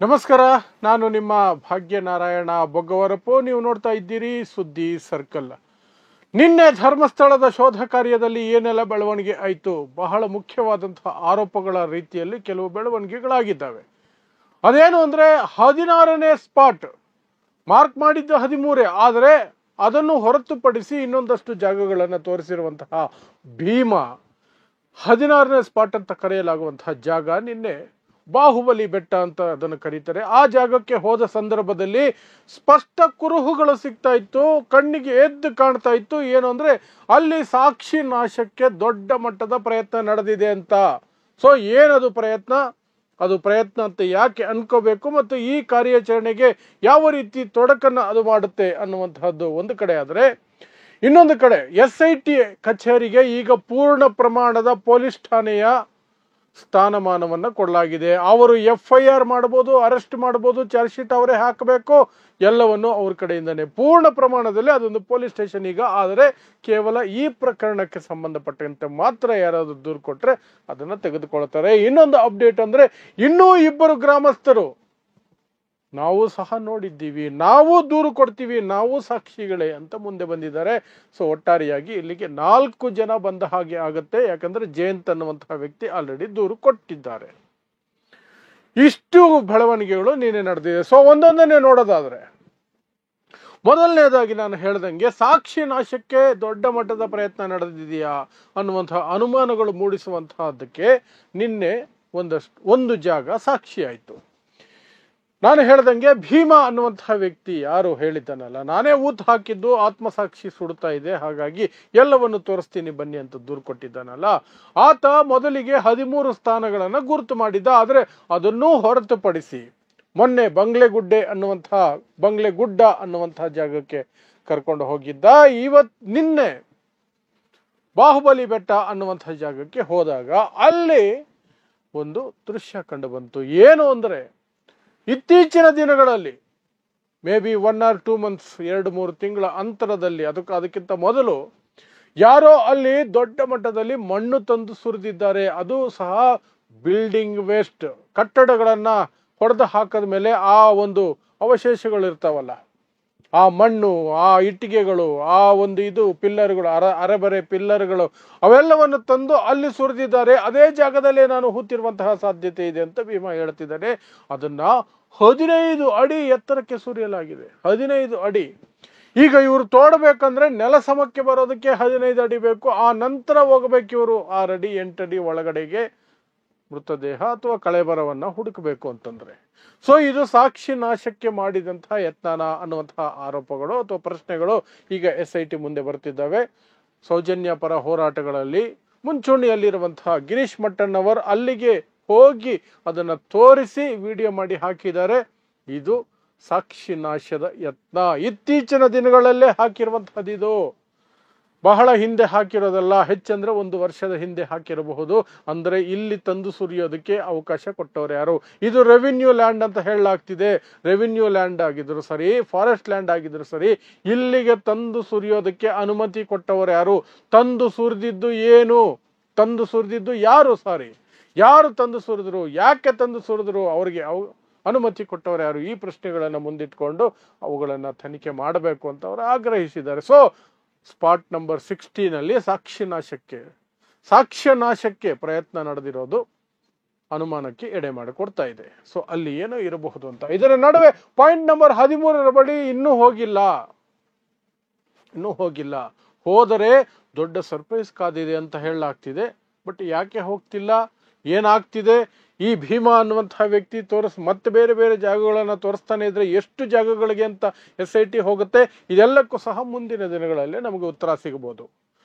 ನಮಸ್ಕಾರ, ನಾನು ನಿಮ್ಮ ಭಾಗ್ಯನಾರಾಯಣ ಬೊಗ್ಗವರಪ್ಪು. ನೀವು ನೋಡ್ತಾ ಇದ್ದೀರಿ ಸುದ್ದಿ ಸರ್ಕಲ್. ನಿನ್ನೆ ಧರ್ಮಸ್ಥಳದ ಶೋಧ ಕಾರ್ಯದಲ್ಲಿ ಏನೆಲ್ಲ ಬೆಳವಣಿಗೆ ಆಯಿತು, ಬಹಳ ಮುಖ್ಯವಾದಂತಹ ಆರೋಪಗಳ ರೀತಿಯಲ್ಲಿ ಕೆಲವು ಬೆಳವಣಿಗೆಗಳಾಗಿದ್ದಾವೆ. ಅದೇನು ಅಂದರೆ 16ನೇ ಸ್ಪಾಟ್ ಮಾರ್ಕ್ ಮಾಡಿದ್ದು 13, ಆದರೆ ಅದನ್ನು ಹೊರತುಪಡಿಸಿ ಇನ್ನೊಂದಷ್ಟು ಜಾಗಗಳನ್ನು ತೋರಿಸಿರುವಂತಹ ಭೀಮಾ 16ನೇ ಸ್ಪಾಟ್ ಅಂತ ಕರೆಯಲಾಗುವಂತಹ ಜಾಗ ನಿನ್ನೆ ಬಾಹುಬಲಿ ಬೆಟ್ಟ ಅಂತ ಅದನ್ನು ಕರೀತಾರೆ. ಆ ಜಾಗಕ್ಕೆ ಹೋದ ಸಂದರ್ಭದಲ್ಲಿ ಸ್ಪಷ್ಟ ಕುರುಹುಗಳು ಸಿಗ್ತಾ ಇತ್ತು, ಕಣ್ಣಿಗೆ ಎದ್ದು ಕಾಣ್ತಾ ಇತ್ತು. ಏನು ಅಂದ್ರೆ ಅಲ್ಲಿ ಸಾಕ್ಷಿ ನಾಶಕ್ಕೆ ದೊಡ್ಡ ಮಟ್ಟದ ಪ್ರಯತ್ನ ನಡೆದಿದೆ ಅಂತ. ಸೊ ಏನದು ಪ್ರಯತ್ನ, ಅದು ಪ್ರಯತ್ನ ಅಂತ ಯಾಕೆ ಅನ್ಕೋಬೇಕು ಮತ್ತು ಈ ಕಾರ್ಯಾಚರಣೆಗೆ ಯಾವ ರೀತಿ ತೊಡಕನ್ನು ಅದು ಮಾಡುತ್ತೆ ಅನ್ನುವಂತಹದ್ದು ಒಂದು ಕಡೆ. ಆದರೆ ಇನ್ನೊಂದು ಕಡೆ SIT ಕಚೇರಿಗೆ ಈಗ ಪೂರ್ಣ ಪ್ರಮಾಣದ ಪೊಲೀಸ್ ಠಾಣೆಯ ಸ್ಥಾನಮಾನವನ್ನು ಕೊಡಲಾಗಿದೆ. ಅವರು FIR ಮಾಡಬಹುದು, ಅರೆಸ್ಟ್ ಮಾಡಬಹುದು, ಚಾರ್ಜ್ ಶೀಟ್ ಅವರೇ ಹಾಕಬೇಕು, ಎಲ್ಲವನ್ನು ಅವ್ರ ಕಡೆಯಿಂದನೇ ಪೂರ್ಣ ಪ್ರಮಾಣದಲ್ಲಿ ಅದೊಂದು ಪೊಲೀಸ್ ಸ್ಟೇಷನ್ ಈಗ. ಆದರೆ ಕೇವಲ ಈ ಪ್ರಕರಣಕ್ಕೆ ಸಂಬಂಧಪಟ್ಟಂತೆ ಮಾತ್ರ ಯಾರಾದರೂ ದೂರು ಕೊಟ್ರೆ ಅದನ್ನ ತೆಗೆದುಕೊಳ್ತಾರೆ. ಇನ್ನೊಂದು ಅಪ್ಡೇಟ್ ಅಂದ್ರೆ ಇನ್ನೂ 2 ಗ್ರಾಮಸ್ಥರು ನಾವು ಸಹ ನೋಡಿದ್ದೀವಿ, ನಾವು ದೂರು ಕೊಡ್ತೀವಿ, ನಾವು ಸಾಕ್ಷಿಗಳೇ ಅಂತ ಮುಂದೆ ಬಂದಿದ್ದಾರೆ. ಸೊ ಒಟ್ಟಾರೆಯಾಗಿ ಇಲ್ಲಿಗೆ 4 ಜನ ಬಂದ ಹಾಗೆ ಆಗುತ್ತೆ. ಯಾಕಂದ್ರೆ ಜಯಂತ್ ಅನ್ನುವಂತಹ ವ್ಯಕ್ತಿ ಆಲ್ರೆಡಿ ದೂರು ಕೊಟ್ಟಿದ್ದಾರೆ. ಇಷ್ಟು ಬೆಳವಣಿಗೆಗಳು ನೀನೆ ನಡೆದಿದೆ. ಸೊ ಒಂದೊಂದನ್ನೇ ನೋಡೋದಾದ್ರೆ, ಮೊದಲನೇದಾಗಿ ನಾನು ಹೇಳ್ದಂಗೆ ಸಾಕ್ಷಿ ನಾಶಕ್ಕೆ ದೊಡ್ಡ ಮಟ್ಟದ ಪ್ರಯತ್ನ ನಡೆದಿದೆಯಾ ಅನ್ನುವಂತಹ ಅನುಮಾನಗಳು ಮೂಡಿಸುವಂತಹದ್ದಕ್ಕೆ ನಿನ್ನೆ ಒಂದು ಜಾಗ ಸಾಕ್ಷಿ ಆಯಿತು. ನಾನು ಹೇಳ್ದಂಗೆ ಭೀಮಾ ಅನ್ನುವಂತಹ ವ್ಯಕ್ತಿ ಯಾರು ಹೇಳಿದ್ದಾನಲ್ಲ, ನಾನೇ ಊತ್ ಹಾಕಿದ್ದು ಆತ್ಮಸಾಕ್ಷಿ ಸುಡ್ತಾ ಇದೆ, ಹಾಗಾಗಿ ಎಲ್ಲವನ್ನು ತೋರಿಸ್ತೀನಿ ಬನ್ನಿ ಅಂತ ದೂರು ಕೊಟ್ಟಿದ್ದಾನಲ್ಲ, ಆತ ಮೊದಲಿಗೆ 13 ಸ್ಥಾನಗಳನ್ನು ಗುರುತು ಮಾಡಿದ್ದ. ಆದರೆ ಅದನ್ನೂ ಹೊರತುಪಡಿಸಿ ಮೊನ್ನೆ ಬಂಗ್ಲೆಗುಡ್ಡ ಅನ್ನುವಂತಹ ಜಾಗಕ್ಕೆ ಕರ್ಕೊಂಡು ಹೋಗಿದ್ದ. ನಿನ್ನೆ ಬಾಹುಬಲಿ ಬೆಟ್ಟ ಅನ್ನುವಂತಹ ಜಾಗಕ್ಕೆ ಹೋದಾಗ ಅಲ್ಲಿ ಒಂದು ದೃಶ್ಯ ಕಂಡು ಬಂತು. ಏನು ಅಂದ್ರೆ ಇತ್ತೀಚಿನ ದಿನಗಳಲ್ಲಿ ಮೇ ಬಿ 1 or 2 months 2-3 ತಿಂಗಳ ಅಂತರದಲ್ಲಿ ಅದಕ್ಕಿಂತ ಮೊದಲು ಯಾರೋ ಅಲ್ಲಿ ದೊಡ್ಡ ಮಟ್ಟದಲ್ಲಿ ಮಣ್ಣು ತಂದು ಸುರಿದಿದ್ದಾರೆ. ಅದು ಸಹ ಬಿಲ್ಡಿಂಗ್ ವೇಸ್ಟ್, ಕಟ್ಟಡಗಳನ್ನ ಹೊಡೆದು ಹಾಕದ ಮೇಲೆ ಆ ಒಂದು ಅವಶೇಷಗಳು ಇರ್ತಾವಲ್ಲ, ಆ ಮಣ್ಣು, ಆ ಇಟ್ಟಿಗೆಗಳು, ಆ ಒಂದು ಪಿಲ್ಲರ್ಗಳು, ಅರೆಬರೆ ಪಿಲ್ಲರ್ಗಳು, ಅವೆಲ್ಲವನ್ನು ತಂದು ಅಲ್ಲಿ ಸುರಿದಿದ್ದಾರೆ. ಅದೇ ಜಾಗದಲ್ಲೇ ನಾನು ಹೂತಿರುವಂತಹ ಸಾಧ್ಯತೆ ಇದೆ ಅಂತ ಭೀಮಾ ಹೇಳ್ತಿದ್ದಾನೆ. ಅದನ್ನ 15 ಅಡಿ ಎತ್ತರಕ್ಕೆ ಸುರಿಯಲಾಗಿದೆ. 15 ಅಡಿ. ಈಗ ಇವರು ತೋಡಬೇಕಂದ್ರೆ ನೆಲ ಸಮಕ್ಕೆ ಬರೋದಕ್ಕೆ 15 ಅಡಿ ಬೇಕು. ಆ ನಂತರ ಹೋಗಬೇಕು ಇವರು 6 ಅಡಿ 8 ಅಡಿ ಒಳಗಡೆಗೆ ಮೃತದೇಹ ಅಥವಾ ಕಳೆಬರವನ್ನ ಹುಡುಕಬೇಕು ಅಂತಂದ್ರೆ. ಸೊ ಇದು ಸಾಕ್ಷಿ ನಾಶಕ್ಕೆ ಮಾಡಿದಂತಹ ಯತ್ನ ಅನ್ನುವಂತಹ ಆರೋಪಗಳು ಅಥವಾ ಪ್ರಶ್ನೆಗಳು ಈಗ SIT ಮುಂದೆ ಬರ್ತಿದ್ದಾವೆ. ಸೌಜನ್ಯ ಪರ ಹೋರಾಟಗಳಲ್ಲಿ ಮುಂಚೂಣಿಯಲ್ಲಿರುವಂತಹ ಗಿರೀಶ್ ಮಟ್ಟಣ್ಣವರ್ ಅಲ್ಲಿಗೆ ಹೋಗಿ ಅದನ್ನ ತೋರಿಸಿ ವಿಡಿಯೋ ಮಾಡಿ ಹಾಕಿದ್ದಾರೆ. ಇದು ಸಾಕ್ಷಿ ನಾಶದ ಯತ್ನ. ಇತ್ತೀಚಿನ ದಿನಗಳಲ್ಲೇ ಹಾಕಿರುವಂತಹದ್ದು. ಇದು ಬಹಳ ಹಿಂದೆ ಹಾಕಿರೋದಲ್ಲ, ಹೆಚ್ಚಂದ್ರೆ 1 ವರ್ಷದ ಹಿಂದೆ ಹಾಕಿರಬಹುದು. ಅಂದ್ರೆ ಇಲ್ಲಿ ತಂದು ಸುರಿಯೋದಕ್ಕೆ ಅವಕಾಶ ಕೊಟ್ಟವ್ರು ಯಾರು? ಇದು ರೆವಿನ್ಯೂ ಲ್ಯಾಂಡ್ ಅಂತ ಹೇಳಲಾಗ್ತಿದೆ. ರೆವಿನ್ಯೂ ಲ್ಯಾಂಡ್ ಆಗಿದ್ರು ಸರಿ, ಫಾರೆಸ್ಟ್ ಲ್ಯಾಂಡ್ ಆಗಿದ್ರು ಸರಿ, ಇಲ್ಲಿಗೆ ತಂದು ಸುರಿಯೋದಕ್ಕೆ ಅನುಮತಿ ಕೊಟ್ಟವರು ಯಾರು? ತಂದು ಸುರಿದಿದ್ದು ಏನು? ತಂದು ಸುರಿದಿದ್ದು ಯಾರು? ಯಾರು ತಂದು ಸುರಿದ್ರು? ಯಾಕೆ ತಂದು ಸುರಿದ್ರು? ಅವರಿಗೆ ಅನುಮತಿ ಕೊಟ್ಟವರು ಯಾರು? ಈ ಪ್ರಶ್ನೆಗಳನ್ನು ಮುಂದಿಟ್ಕೊಂಡು ಅವುಗಳನ್ನ ತನಿಖೆ ಮಾಡಬೇಕು ಅಂತ ಅವರು ಆಗ್ರಹಿಸಿದ್ದಾರೆ. ಸೊ ಸ್ಪಾಟ್ ನಂಬರ್ 16 ಸಾಕ್ಷ್ಯ ನಾಶಕ್ಕೆ ಪ್ರಯತ್ನ ನಡೆದಿರೋದು ಅನುಮಾನಕ್ಕೆ ಎಡೆ ಮಾಡಿಕೊಡ್ತಾ ಇದೆ. ಸೊ ಅಲ್ಲಿ ಏನೋ ಇರಬಹುದು ಅಂತ. ಇದರ ನಡುವೆ ಪಾಯಿಂಟ್ ನಂಬರ್ 13 ಬಳಿ ಇನ್ನೂ ಹೋಗಿಲ್ಲ. ಹೋದರೆ ದೊಡ್ಡ ಸರ್ಪ್ರೈಸ್ ಕಾದಿದೆ ಅಂತ ಹೇಳಲಾಗ್ತಿದೆ. ಬಟ್ ಯಾಕೆ ಹೋಗ್ತಿಲ್ಲ, ಏನಾಗ್ತಿದೆ? ಈ ಭೀಮಾ ಅನ್ನುವಂತಹ ವ್ಯಕ್ತಿ ಮತ್ತೆ ಬೇರೆ ಬೇರೆ ಜಾಗಗಳನ್ನ ತೋರಿಸ್ತಾನೆ ಇದ್ರೆ ಎಷ್ಟು ಜಾಗಗಳಿಗೆ ಅಂತ SIT ಹೋಗುತ್ತೆ? ಇದೆಲ್ಲಕ್ಕೂ ಸಹ ಮುಂದಿನ ದಿನಗಳಲ್ಲಿ ನಮಗೆ ಉತ್ತರ ಸಿಗಬಹುದು.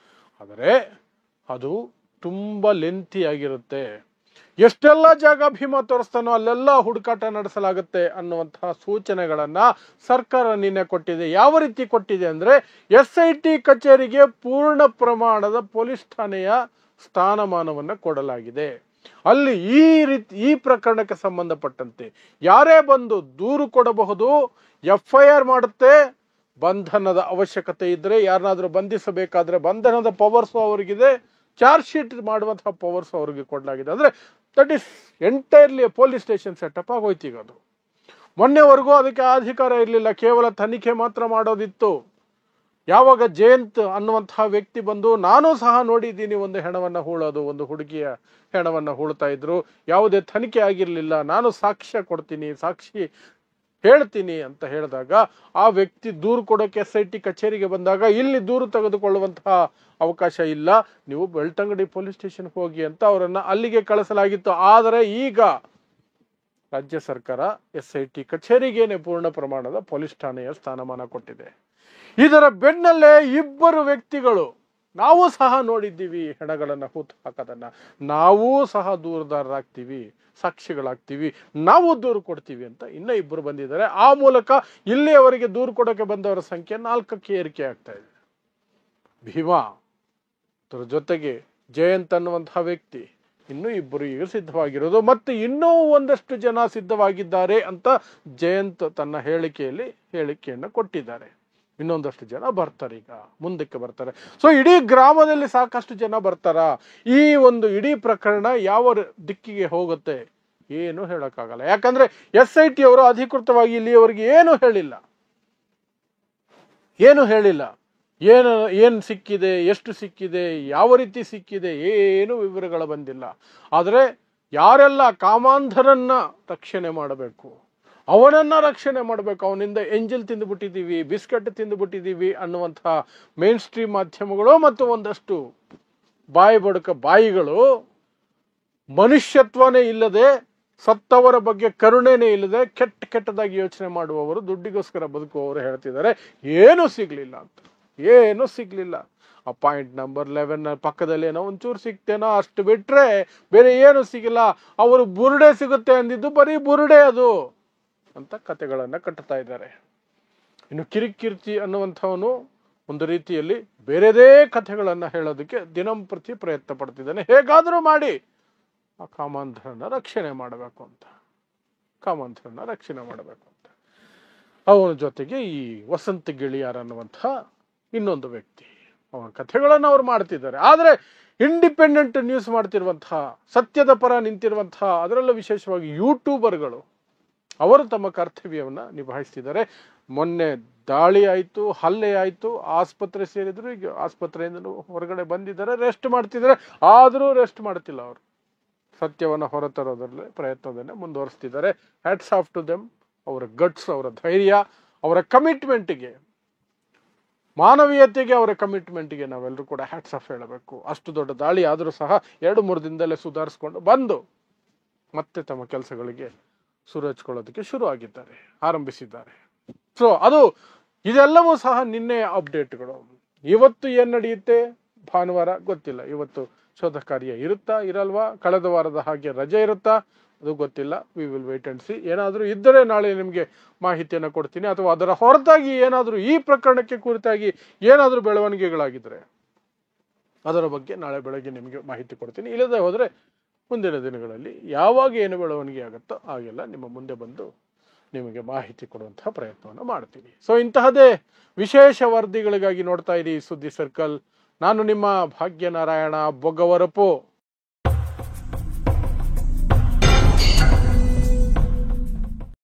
ಆದರೆ ಅದು ತುಂಬಾ ಲೆಂತಿ ಆಗಿರುತ್ತೆ. ಎಷ್ಟೆಲ್ಲ ಜಾಗ ಭೀಮಾ ತೋರಿಸ್ತಾನೋ ಅಲ್ಲೆಲ್ಲ ಹುಡುಕಾಟ ನಡೆಸಲಾಗುತ್ತೆ ಅನ್ನುವಂತಹ ಸೂಚನೆಗಳನ್ನ ಸರ್ಕಾರ ನಿನ್ನೆ ಕೊಟ್ಟಿದೆ. ಯಾವ ರೀತಿ ಕೊಟ್ಟಿದೆ ಅಂದ್ರೆ, SIT ಕಚೇರಿಗೆ ಪೂರ್ಣ ಪ್ರಮಾಣದ ಪೊಲೀಸ್ ಠಾಣೆಯ ಸ್ಥಾನಮಾನವನ್ನ ಕೊಡಲಾಗಿದೆ. ಅಲ್ಲಿ ಈ ಪ್ರಕರಣಕ್ಕೆ ಸಂಬಂಧಪಟ್ಟಂತೆ ಯಾರೇ ಬಂದು ದೂರು ಕೊಡಬಹುದು, FIR ಮಾಡುತ್ತೆ. ಬಂಧನದ ಅವಶ್ಯಕತೆ ಇದ್ರೆ, ಯಾರನ್ನಾದ್ರೂ ಬಂಧಿಸಬೇಕಾದ್ರೆ ಬಂಧನದ ಪವರ್ಸ್ ಅವರಿಗಿದೆ, ಚಾರ್ಜ್ ಶೀಟ್ ಮಾಡುವಂತಹ ಪವರ್ಸ್ ಅವ್ರಿಗೆ ಕೊಡಲಾಗಿದೆ. ಅಂದ್ರೆ that is entirely police station setup ಆಗೋಯ್ತು ಈಗ ಅದು. ಮೊನ್ನೆವರೆಗೂ ಅದಕ್ಕೆ ಅಧಿಕಾರ ಇರಲಿಲ್ಲ, ಕೇವಲ ತನಿಖೆ ಮಾತ್ರ ಮಾಡೋದಿತ್ತು. ಯಾವಾಗ ಜಯಂತ್ ಅನ್ನುವಂತಹ ವ್ಯಕ್ತಿ ಬಂದು, ನಾನು ಸಹ ನೋಡಿದ್ದೀನಿ ಒಂದು ಹೆಣವನ್ನು ಹೂಳೋದು, ಒಂದು ಹುಡುಗಿಯ ಹೆಣವನ್ನು ಹೂಳ್ತಾ ಇದ್ರು, ಯಾವುದೇ ತನಿಖೆ ಆಗಿರಲಿಲ್ಲ, ನಾನು ಸಾಕ್ಷ್ಯ ಕೊಡ್ತೀನಿ, ಸಾಕ್ಷಿ ಹೇಳ್ತೀನಿ ಅಂತ ಹೇಳಿದಾಗ ಆ ವ್ಯಕ್ತಿ ದೂರು ಕೊಡೋಕೆ SIT ಕಚೇರಿಗೆ ಬಂದಾಗ, ಇಲ್ಲಿ ದೂರು ತೆಗೆದುಕೊಳ್ಳುವಂತಹ ಅವಕಾಶ ಇಲ್ಲ, ನೀವು ಬೆಳ್ತಂಗಡಿ ಪೊಲೀಸ್ ಸ್ಟೇಷನ್ಗೆ ಹೋಗಿ ಅಂತ ಅವರನ್ನ ಅಲ್ಲಿಗೆ ಕಳಿಸಲಾಗಿತ್ತು. ಆದರೆ ಈಗ ರಾಜ್ಯ ಸರ್ಕಾರ SIT ಕಚೇರಿಗೇನೆ ಪೂರ್ಣ ಪ್ರಮಾಣದ ಪೊಲೀಸ್ ಠಾಣೆಯ ಸ್ಥಾನಮಾನ ಕೊಟ್ಟಿದೆ. ಇದರ ಬೆನ್ನಲ್ಲೇ ಇಬ್ಬರು ವ್ಯಕ್ತಿಗಳು, ನಾವು ಸಹ ನೋಡಿದ್ದೀವಿ ಹೆಣಗಳನ್ನು ಹೂತು ಹಾಕೋದನ್ನ, ನಾವೂ ಸಹ ದೂರುದಾರರಾಗ್ತೀವಿ, ಸಾಕ್ಷಿಗಳಾಗ್ತೀವಿ, ನಾವು ದೂರು ಕೊಡ್ತೀವಿ ಅಂತ ಇನ್ನೂ ಇಬ್ಬರು ಬಂದಿದ್ದಾರೆ. ಆ ಮೂಲಕ ಇಲ್ಲಿಯವರೆಗೆ ದೂರು ಕೊಡೋಕೆ ಬಂದವರ ಸಂಖ್ಯೆ 4ಕ್ಕೆ ಏರಿಕೆ ಆಗ್ತಾ ಇದೆ. ಭೀಮಾ ಅದರ ಜೊತೆಗೆ ಜಯಂತ್ ಅನ್ನುವಂತಹ ವ್ಯಕ್ತಿ, ಇನ್ನೂ ಇಬ್ಬರು ಈಗ ಸಿದ್ಧವಾಗಿರೋದು, ಮತ್ತು ಇನ್ನೂ ಒಂದಷ್ಟು ಜನ ಸಿದ್ಧವಾಗಿದ್ದಾರೆ ಅಂತ ಜಯಂತ್ ತನ್ನ ಹೇಳಿಕೆಯನ್ನು ಕೊಟ್ಟಿದ್ದಾರೆ. ಇನ್ನೊಂದಷ್ಟು ಜನ ಬರ್ತಾರೆ, ಈಗ ಮುಂದಕ್ಕೆ ಬರ್ತಾರೆ. ಸೊ ಇಡೀ ಗ್ರಾಮದಲ್ಲಿ ಸಾಕಷ್ಟು ಜನ ಬರ್ತಾರ. ಈ ಒಂದು ಇಡೀ ಪ್ರಕರಣ ಯಾವ ದಿಕ್ಕಿಗೆ ಹೋಗುತ್ತೆ ಏನು ಹೇಳಕ್ಕಾಗಲ್ಲ. ಯಾಕಂದ್ರೆ SIT ಅವರು ಅಧಿಕೃತವಾಗಿ ಇಲ್ಲಿಯವರೆಗೆ ಏನು ಹೇಳಿಲ್ಲ, ಏನು ಸಿಕ್ಕಿದೆ, ಎಷ್ಟು ಸಿಕ್ಕಿದೆ, ಯಾವ ರೀತಿ ಸಿಕ್ಕಿದೆ, ಏನು ವಿವರಗಳು ಬಂದಿಲ್ಲ. ಆದರೆ ಯಾರೆಲ್ಲ ಕಾಮಾಂಧರನ್ನ ರಕ್ಷಣೆ ಮಾಡಬೇಕು, ಅವನನ್ನ ರಕ್ಷಣೆ ಮಾಡಬೇಕು, ಅವನಿಂದ ಎಂಜಲ್ ತಿಂದುಬಿಟ್ಟಿದ್ದೀವಿ, ಬಿಸ್ಕೆಟ್ ತಿಂದುಬಿಟ್ಟಿದ್ದೀವಿ ಅನ್ನುವಂತಹ ಮೇನ್ ಸ್ಟ್ರೀಮ್ ಮಾಧ್ಯಮಗಳು ಮತ್ತು ಒಂದಷ್ಟು ಬಾಯಿಗಳು ಮನುಷ್ಯತ್ವನೇ ಇಲ್ಲದೆ, ಸತ್ತವರ ಬಗ್ಗೆ ಕರುಣೆನೇ ಇಲ್ಲದೆ, ಕೆಟ್ಟದಾಗಿ ಯೋಚನೆ ಮಾಡುವವರು, ದುಡ್ಡಿಗೋಸ್ಕರ ಬದುಕುವವರು ಹೇಳ್ತಿದ್ದಾರೆ ಏನೂ ಸಿಗ್ಲಿಲ್ಲ. ಆ ಪಾಯಿಂಟ್ ನಂಬರ್ 11 ಪಕ್ಕದಲ್ಲಿ ಏನೋ ಒಂಚೂರು ಸಿಗ್ತೇನೋ ಅಷ್ಟು ಬಿಟ್ರೆ ಬೇರೆ ಏನು ಸಿಗಿಲ್ಲ. ಅವರು ಬುರುಡೆ ಸಿಗುತ್ತೆ ಅಂದಿದ್ದು ಬರೀ ಬುರುಡೆ ಅದು ಅಂತ ಕತೆಗಳನ್ನ ಕಟ್ಟುತ್ತಾ ಇದ್ದಾರೆ. ಇನ್ನು ಕಿರಿಕೀರ್ತಿ ಅನ್ನುವಂಥವನು ಒಂದು ರೀತಿಯಲ್ಲಿ ಬೇರೆದೇ ಕಥೆಗಳನ್ನ ಹೇಳೋದಕ್ಕೆ ದಿನಂಪ್ರತಿ ಪ್ರಯತ್ನ ಪಡ್ತಿದ್ದಾನೆ. ಹೇಗಾದರೂ ಮಾಡಿ ಆ ಕಾಮಾಂಧರನ್ನ ರಕ್ಷಣೆ ಮಾಡಬೇಕು ಅಂತ. ಅವನ ಜೊತೆಗೆ ಈ ವಸಂತ ಗಿಳಿಯಾರ್ ಅನ್ನುವಂತಹ ಇನ್ನೊಂದು ವ್ಯಕ್ತಿ, ಅವನ ಕಥೆಗಳನ್ನು ಅವ್ರು ಮಾಡ್ತಿದ್ದಾರೆ. ಆದರೆ ಇಂಡಿಪೆಂಡೆಂಟ್ ನ್ಯೂಸ್ ಮಾಡ್ತಿರುವಂತಹ, ಸತ್ಯದ ಪರ ನಿಂತಿರುವಂತಹ, ಅದರಲ್ಲೂ ವಿಶೇಷವಾಗಿ ಯೂಟ್ಯೂಬರ್ಗಳು ಅವರು ತಮ್ಮ ಕರ್ತವ್ಯವನ್ನು ನಿಭಾಯಿಸ್ತಿದ್ದಾರೆ. ಮೊನ್ನೆ ದಾಳಿ ಆಯಿತು, ಹಲ್ಲೆ ಆಯಿತು, ಆಸ್ಪತ್ರೆ ಸೇರಿದ್ರು, ಈಗ ಆಸ್ಪತ್ರೆಯಿಂದ ಹೊರಗಡೆ ಬಂದಿದ್ದಾರೆ, ರೆಸ್ಟ್ ಮಾಡ್ತಿದ್ದಾರೆ. ಆದರೂ ರೆಸ್ಟ್ ಮಾಡ್ತಿಲ್ಲ, ಅವರು ಸತ್ಯವನ್ನು ಹೊರತರೋದ್ರಲ್ಲಿ ಪ್ರಯತ್ನದನ್ನೇ ಮುಂದುವರಿಸ್ತಿದ್ದಾರೆ. Hats off to them. ಅವರ ಗಟ್ಸ್, ಅವರ ಧೈರ್ಯ, ಅವರ ಕಮಿಟ್ಮೆಂಟ್ಗೆ, ಮಾನವೀಯತೆಗೆ, ಅವರ ಕಮಿಟ್ಮೆಂಟ್ಗೆ ನಾವೆಲ್ಲರೂ ಕೂಡ ಹ್ಯಾಟ್ಸ್ ಆಫ್ ಹೇಳಬೇಕು. ಅಷ್ಟು ದೊಡ್ಡ ದಾಳಿ ಆದರೂ ಸಹ 2-3 ದಿನದಲ್ಲೇ ಸುಧಾರಿಸ್ಕೊಂಡು ಬಂದು ಮತ್ತೆ ತಮ್ಮ ಕೆಲಸಗಳಿಗೆ ಸುರಚ್ಕೊಳ್ಳೋದಕ್ಕೆ ಆರಂಭಿಸಿದ್ದಾರೆ. ಸೊ ಇದೆಲ್ಲವೂ ಸಹ ನಿನ್ನೆ ಅಪ್ಡೇಟ್ಗಳು. ಇವತ್ತು ಏನ್ ನಡೆಯುತ್ತೆ, ಭಾನುವಾರ ಗೊತ್ತಿಲ್ಲ. ಇವತ್ತು ಶೋಧ ಕಾರ್ಯ ಇರುತ್ತಾ ಇರಲ್ವಾ, ಕಳೆದ ವಾರದ ಹಾಗೆ ರಜೆ ಇರುತ್ತಾ ಅದು ಗೊತ್ತಿಲ್ಲ. We will wait and see. ಏನಾದರೂ ಇದ್ದರೆ ನಾಳೆ ನಿಮಗೆ ಮಾಹಿತಿಯನ್ನು ಕೊಡ್ತೀನಿ, ಅಥವಾ ಅದರ ಹೊರತಾಗಿ ಏನಾದರೂ ಈ ಪ್ರಕರಣಕ್ಕೆ ಕುರಿತಾಗಿ ಏನಾದರೂ ಬೆಳವಣಿಗೆಗಳಾಗಿದ್ರೆ ಅದರ ಬಗ್ಗೆ ನಾಳೆ ಬೆಳಗ್ಗೆ ನಿಮಗೆ ಮಾಹಿತಿ ಕೊಡ್ತೀನಿ. ಇಲ್ಲದೆ ಹೋದರೆ ಮುಂದಿನ ದಿನಗಳಲ್ಲಿ ಯಾವಾಗ ಏನು ಬೆಳವಣಿಗೆ ಆಗುತ್ತೋ ಆಗೆಲ್ಲ ನಿಮ್ಮ ಮುಂದೆ ಬಂದು ನಿಮಗೆ ಮಾಹಿತಿ ಕೊಡುವಂತಹ ಪ್ರಯತ್ನವನ್ನು ಮಾಡ್ತೀನಿ. ಸೊ ಇಂತಹದೇ ವಿಶೇಷ ವರದಿಗಳಿಗಾಗಿ ನೋಡ್ತಾ ಇರಿ ಸುದ್ದಿ ಸರ್ಕಲ್. ನಾನು ನಿಮ್ಮ ಭಾಗ್ಯನಾರಾಯಣ ಬೊಗವರಪು.